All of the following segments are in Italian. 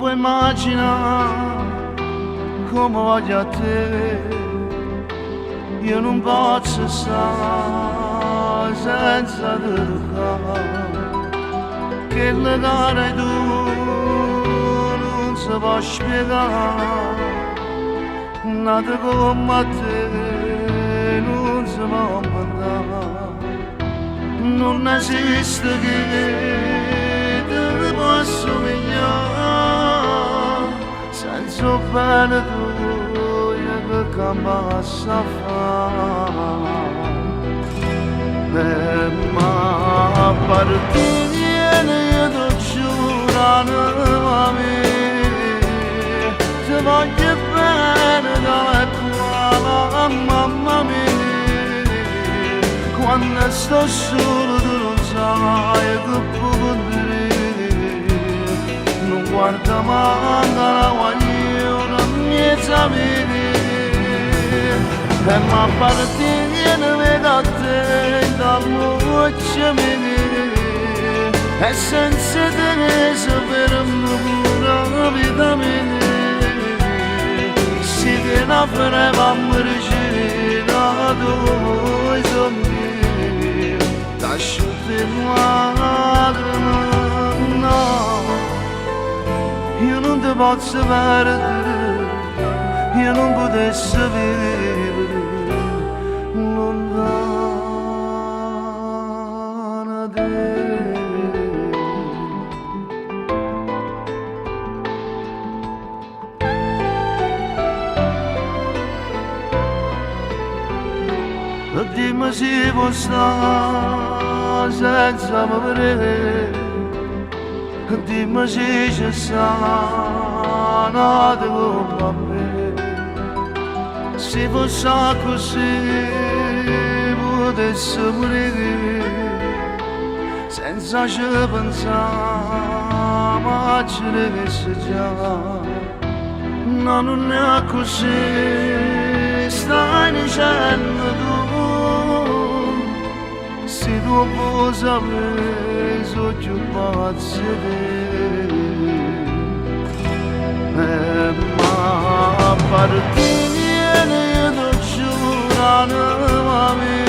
puoi immaginare come voglio a te, io non posso stare senza te toccare, che legare tu non si può spiegare, nata come te non si può mandare, non esiste che te posso somigliare, senza bene tu che cambiassa fare, ma appartiene io ti giuro a me, ti voglio bene dalla tua mamma mia, quando sto solo tu non sai che può dire, non guarda mai la guagliona mia vedi, e mi appartiene da te, da voce mia, e senza te saperemo pure la vita mia, si che la faremo recita due sogni, lasciate no, io non ti posso perdere, io non potessi vivere lontana da te. Dimmi se può stare senza me vedere, dimmi se ci sta nata come me, se fosse così potessi morire, senza ci pensare, ma ci dovessi già, no non è così, stai dicendo tu, se tu puoi sapere so più pazzo ma appartiene io ti giuro a me,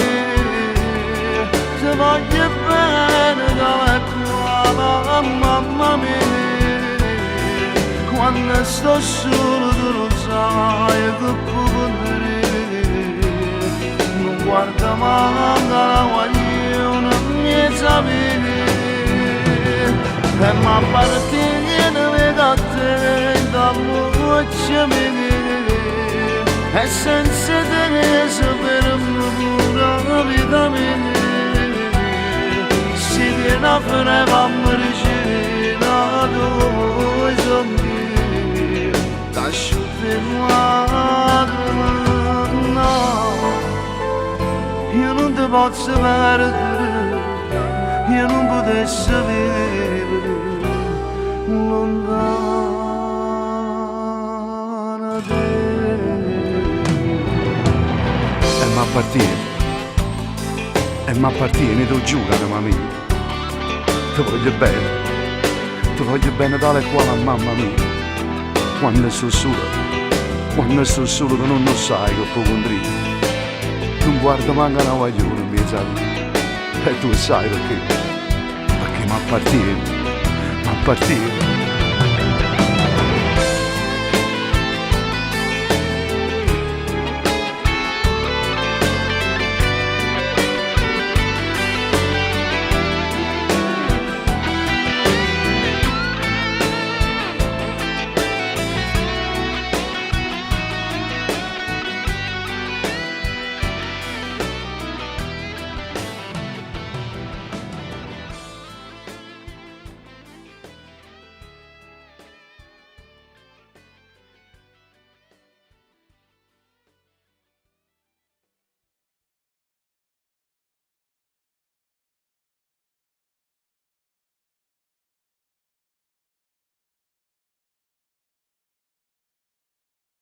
ti voglio bene dalla tua mamma mia, quando sto solo tu non sai che può dire, non guarda mai la guagliona mia vedi, e mi appartiene da te, da voce mia, e senza te saperemo pure la vita mia, si che la faremo recita due sogni, lasciate no, io non ti posso perdere, io non potessi vivere lontana da te. E m'appartiene, ti giuro, anima mia, ti voglio bene tale quale a mamma mia, quando sto solo tu non lo sai che può condire, non guarda manca una guagliona mia vita, e tu sai perché mi appartiene.